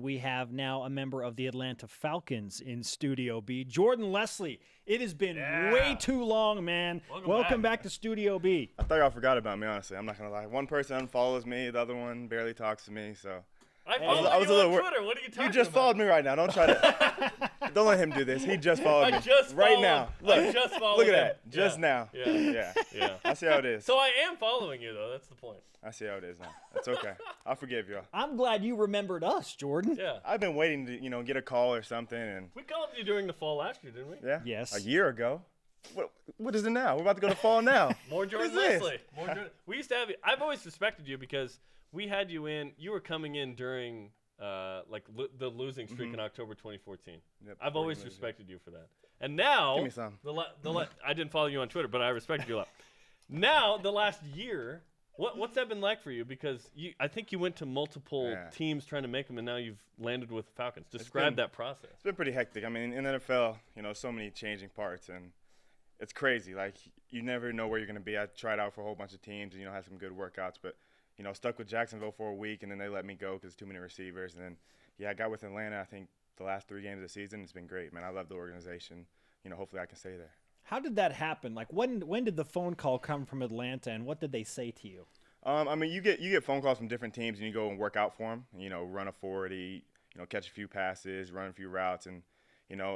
we have now a member of the Atlanta Falcons in Studio B, Jordan Leslie. It has been way too long, man. Welcome back to Studio B. I thought y'all forgot about me, honestly. I'm not going to lie. One person unfollows me, the other one barely talks to me, so. I follow you on Twitter. What are you talking about? You just followed me right now. Don't try to. Don't let him do this. He just followed me. Right now. Look, I just followed look at him. that. Just now. Yeah. I see how it is. So I am following you, though. That's the point. I see how it is now. That's okay. I'll forgive you. I'm glad you remembered us, Jordan. Yeah. I've been waiting to, get a call or something. And We called you during the fall last year, didn't we? Yeah. Yes. A year ago. What is it now? We're about to go to fall now. More Jordan Leslie. More Jordan. We used to have you. I've always suspected you because we had you in. You were coming in during the losing streak in October 2014. Yep, I've always respected you for that. And now, give me some. I didn't follow you on Twitter, but I respected you a lot. Now, the last year, what's that been like for you? Because I think you went to multiple teams trying to make them, and now you've landed with the Falcons. Describe that process. It's been pretty hectic. I mean, in the NFL, so many changing parts, and it's crazy. Like, you never know where you're going to be. I tried out for a whole bunch of teams and, had some good workouts, but stuck with Jacksonville for a week, and then they let me go because too many receivers. And then, I got with Atlanta. I think the last 3 games of the season, it's been great, man. I love the organization. Hopefully I can stay there. How did that happen? Like, when did the phone call come from Atlanta, and what did they say to you? I mean, you get phone calls from different teams, and you go and work out for them. Run a 40, catch a few passes, run a few routes, and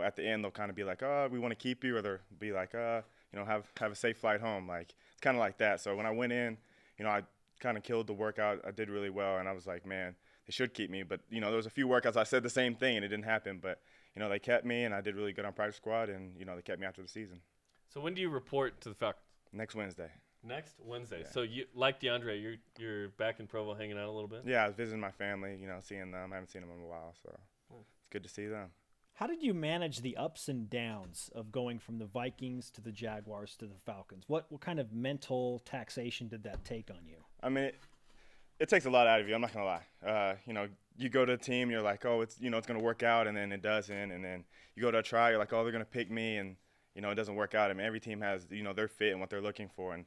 at the end they'll kind of be like, "Oh, we want to keep you," or they'll be like, have a safe flight home." Like, it's kind of like that. So when I went in, I kind of killed the workout. I did really well, and I was like, man, they should keep me. But, there was a few workouts I said the same thing, and it didn't happen. But, they kept me, and I did really good on practice squad, and, they kept me after the season. So when do you report to the Falcons? Next Wednesday. Next Wednesday. Yeah. So you, like DeAndre, you're back in Provo hanging out a little bit? Yeah, I was visiting my family, seeing them. I haven't seen them in a while, so it's good to see them. How did you manage the ups and downs of going from the Vikings to the Jaguars to the Falcons? What kind of mental taxation did that take on you? I mean, it takes a lot out of you. I'm not gonna lie. You go to a team, you're like, oh, it's it's gonna work out, and then it doesn't. And then you go to a trial, you're like, oh, they're gonna pick me, and it doesn't work out. I mean, every team has their fit and what they're looking for, and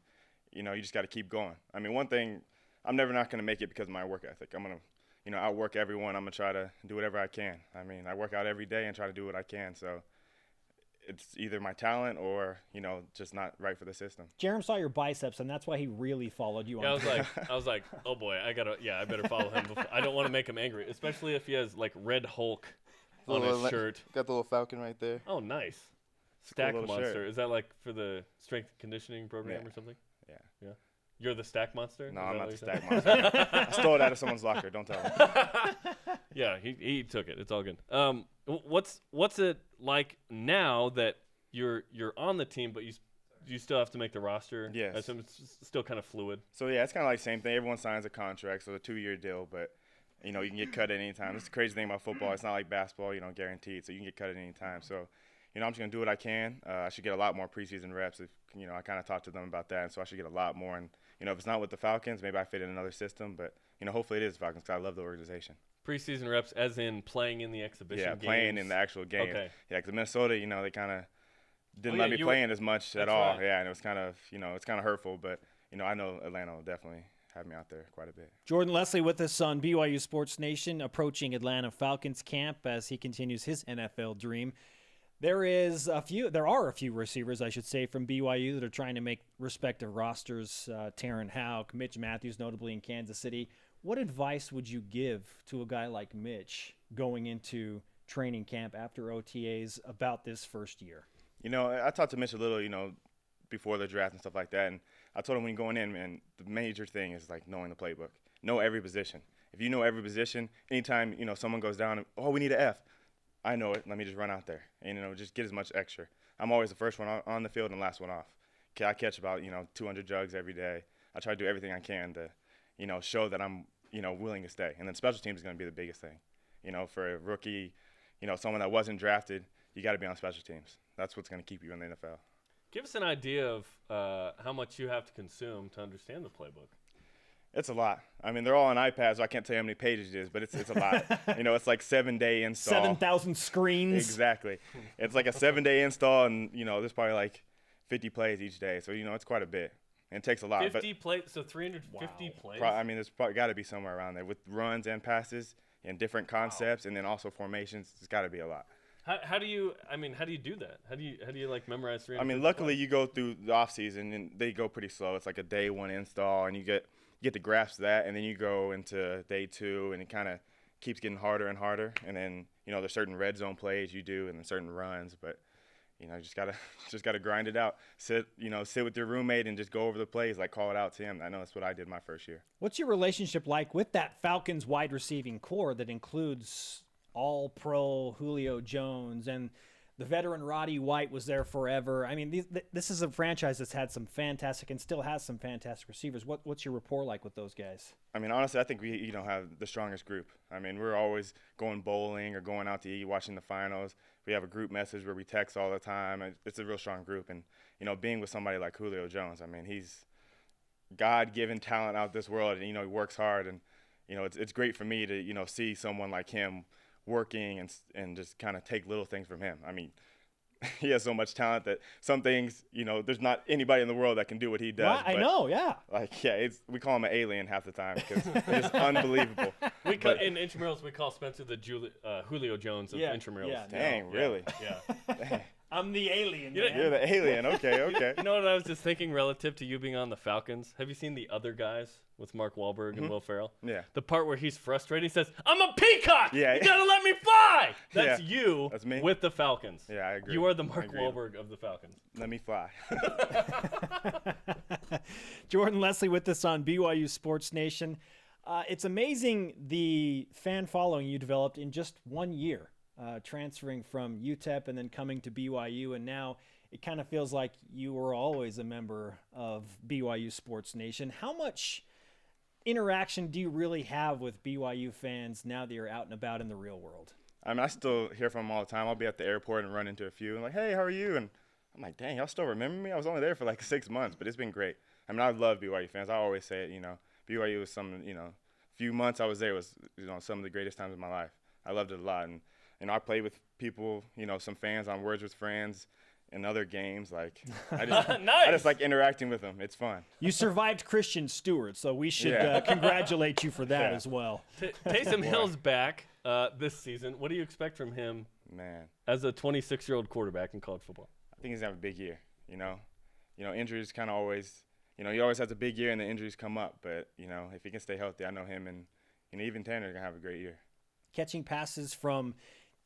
you just got to keep going. I mean, one thing, I'm never not gonna make it because of my work ethic. I'm gonna outwork everyone. I'm gonna try to do whatever I can. I mean, I work out every day and try to do what I can. So it's either my talent or just not right for the system. Jerem saw your biceps, and that's why he really followed you. Yeah, I was like, oh boy, I better follow him. I don't want to make him angry, especially if he has like Red Hulk on his shirt. Got the little falcon right there. Oh, nice. Stack cool Monster. shirt. Is that like for the strength and conditioning program or something? Yeah. You're the Stack Monster? No, I'm not the Stack Monster. I stole it out of someone's locker. Don't tell him. Yeah, he took it. It's all good. What's it like now that you're on the team, but you still have to make the roster? Yes. I assume it's still kind of fluid. So yeah, it's kind of like the same thing. Everyone signs a contract, so a 2-year deal, but you can get cut at any time. That's the crazy thing about football. It's not like basketball, guaranteed. So you can get cut at any time. So I'm just gonna do what I can. I should get a lot more preseason reps. If I kind of talked to them about that, and so I should get a lot more. And if it's not with the Falcons, maybe I fit in another system. But hopefully it is the Falcons because I love the organization. Preseason reps, as in playing in the exhibition games? Yeah, playing in the actual game. Okay. Yeah, because Minnesota, they kind of didn't let me play in as much at all. Right. Yeah, and it was kind of, it's kind of hurtful. But, I know Atlanta will definitely have me out there quite a bit. Jordan Leslie with us on BYU Sports Nation, approaching Atlanta Falcons camp as he continues his NFL dream. There are a few receivers, I should say, from BYU that are trying to make respective rosters. Taron Houck, Mitch Matthews, notably in Kansas City. What advice would you give to a guy like Mitch going into training camp after OTAs about this first year? I talked to Mitch a little, before the draft and stuff like that, and I told him when you're going in, man, the major thing is like knowing the playbook. Know every position. If you know every position, anytime, someone goes down and, we need an F. I know it. Let me just run out there and, just get as much extra. I'm always the first one on the field and last one off. Okay, I catch about, 200 jugs every day. I try to do everything I can to, show that I'm, willing to stay. And then special teams is going to be the biggest thing. For a rookie, someone that wasn't drafted, you got to be on special teams. That's what's going to keep you in the NFL. Give us an idea of how much you have to consume to understand the playbook. It's a lot. I mean, they're all on iPads, so I can't tell you how many pages it is, but it's a lot. It's like 7-day install. 7,000 screens. Exactly. It's like a 7-day install, and, there's probably like 50 plays each day. So, it's quite a bit. And it takes a lot. 50 plays, so 350 plays? I mean, there's probably got to be somewhere around there. With runs and passes, and different concepts, and then also formations. It's got to be a lot. How do you do that? How do you like memorize 300? I mean, luckily you go through the off season and they go pretty slow. It's like a day 1 install, and you get to grasp that, and then you go into day 2, and it kind of keeps getting harder and harder. And then there's certain red zone plays you do, and then certain runs, but you just gotta grind it out. Sit with your roommate and just go over the plays, like call it out to him. I know that's what I did my first year. What's your relationship like with that Falcons wide receiving core that includes All-Pro Julio Jones and the veteran Roddy White was there forever? I mean, this is a franchise that's had some fantastic and still has some fantastic receivers. What's your rapport like with those guys? I mean, honestly, I think we have the strongest group. I mean, we're always going bowling or going out to eat, watching the finals. We have a group message where we text all the time. It's a real strong group. And, being with somebody like Julio Jones, I mean, he's God-given talent out this world, and, he works hard. And, it's great for me to, see someone like him working and just kind of take little things from him. I mean, he has so much talent that some things, there's not anybody in the world that can do what he does. Right, I know, yeah. We call him an alien half the time because it's just unbelievable. In intramurals, we call Spencer the Julio Jones of intramurals. Yeah, dang, really? Yeah. Dang. I'm the alien. You're the alien. Okay. You know what I was just thinking relative to you being on the Falcons? Have you seen The Other Guys with Mark Wahlberg and Will Ferrell? Yeah. The part where he's frustrated, he says, "I'm a peacock. Yeah. You gotta let me fly." That's you. That's me. With the Falcons. Yeah, I agree. You are the Mark Wahlberg of the Falcons. Let me fly. Jordan Leslie with us on BYU Sports Nation. It's amazing the fan following you developed in just 1 year. Transferring from UTEP and then coming to BYU, and now it kind of feels like you were always a member of BYU Sports Nation. How much interaction do you really have with BYU fans now that you're out and about in the real world? I mean, I still hear from them all the time. I'll be at the airport and run into a few and like, "Hey, how are you?" And I'm like, "Dang, y'all still remember me? I was only there for like 6 months, but it's been great." I mean, I love BYU fans. I always say it, BYU was few months I was there was, some of the greatest times of my life. I loved it a lot. And I played with people, some fans on Words with Friends and other games. Like, I just like interacting with them. It's fun. You survived Christian Stewart, so we should congratulate you for that as well. Taysom Hill's back this season. What do you expect from him, as a 26-year-old quarterback in college football? I think he's going to have a big year, Injuries kind of always, he always has a big year and the injuries come up. But, if he can stay healthy, I know him and even Tanner are going to have a great year. Catching passes from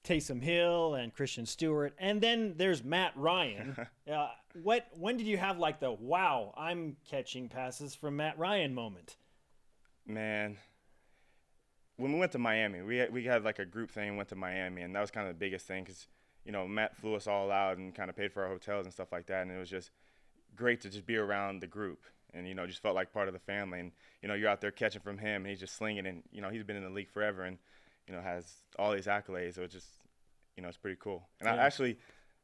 Taysom Hill and Christian Stewart, and then there's Matt Ryan. When did you have like the "wow, I'm catching passes from Matt Ryan" moment? Man, when we went to Miami, we had like a group thing. Went to Miami, and that was kind of the biggest thing because Matt flew us all out and kind of paid for our hotels and stuff like that, and it was just great to just be around the group and just felt like part of the family. And you're out there catching from him, and he's just slinging, and he's been in the league forever and has all these accolades. So it's just it's pretty cool. And I actually,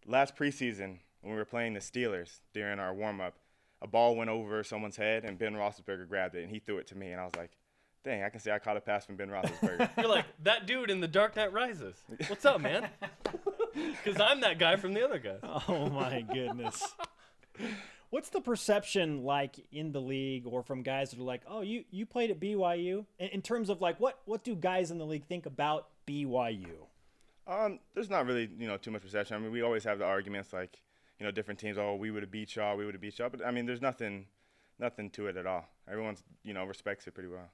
last preseason, when we were playing the Steelers during our warm-up, a ball went over someone's head, and Ben Roethlisberger grabbed it, and he threw it to me. And I was like, dang, I can say I caught a pass from Ben Roethlisberger. You're like, that dude in The Dark Knight Rises. What's up, man? Because I'm that guy from the other guys. Oh, my goodness. What's the perception like in the league or from guys that are like, "Oh, you played at BYU"? In terms of like, what do guys in the league think about BYU? There's not really, too much perception. I mean, we always have the arguments like, different teams, "Oh, we would have beat y'all, we would have beat y'all." But I mean, there's nothing to it at all. Everyone's, respects it pretty well.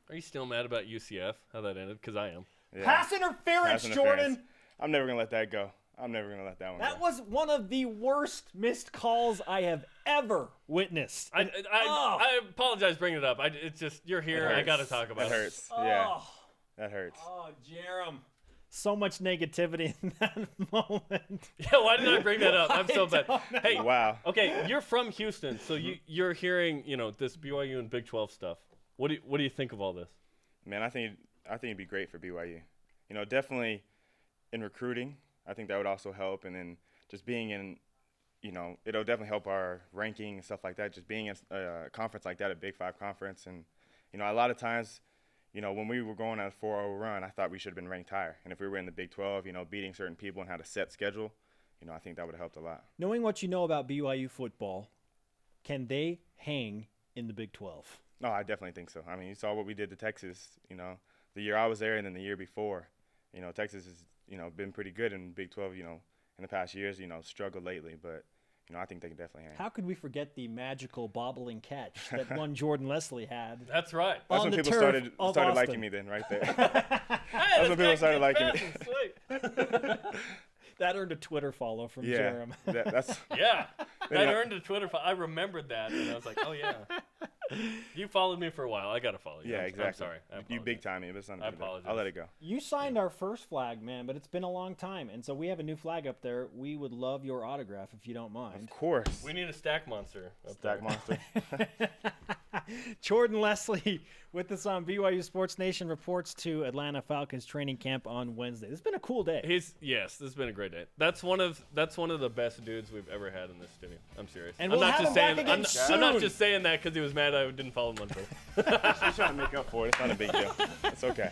Are you still mad about UCF, how that ended? Because I am. Yeah. Pass interference, Jordan. I'm never going to let that go. I'm never going to let that one go. That was one of the worst missed calls I have ever witnessed. I apologize bringing it up. It's just, you're here. I got to talk about it. That hurts. Yeah. That hurts. Oh, Jerem. So much negativity in that moment. Yeah, why did I bring that up? I'm so bad. Hey, wow. Okay, you're from Houston, so you're hearing, this BYU and Big 12 stuff. What do you think of all this? Man, I think it'd be great for BYU. Definitely in recruiting. I think that would also help, and then just being in, it'll definitely help our ranking and stuff like that. Just being in a conference like that, a Big 5 conference, and a lot of times, when we were going on a 4-0 run, I thought we should have been ranked higher. And if we were in the Big 12, beating certain people and had a set schedule, I think that would have helped a lot. Knowing what you know about BYU football, can they hang in the Big 12? No, I definitely think so. I mean, you saw what we did to Texas, the year I was there and then the year before. You know, Texas has, you know, been pretty good in Big 12, you know, in the past years, you know, struggled lately, but, you know, I think they can definitely hang. How could we forget the magical bobbling catch that one Jordan Leslie had? That's right. That's when people started liking me then, right there. That's when people started liking me. That earned a Twitter follow from Jerem. That's yeah. That earned a Twitter follow. I remembered that, and I was like, oh, yeah. You followed me for a while. I got to follow you. Yeah, exactly. I'm sorry. You big time me, but it's not I apologize. I'll let it go. You signed our first flag, man, but it's been a long time. And so we have a new flag up there. We would love your autograph if you don't mind. Of course. We need a stack monster. Stack monster. Jordan Leslie with us on BYU Sports Nation reports to Atlanta Falcons training camp on Wednesday. This has been a cool day. Yes, this has been a great day. That's one of the best dudes we've ever had in this studio. I'm serious. And I'm we'll not have just him back saying. again soon. I'm not just saying that because he was mad I didn't follow him on Twitter. He's trying to make up for it. It's not a big deal. It's okay.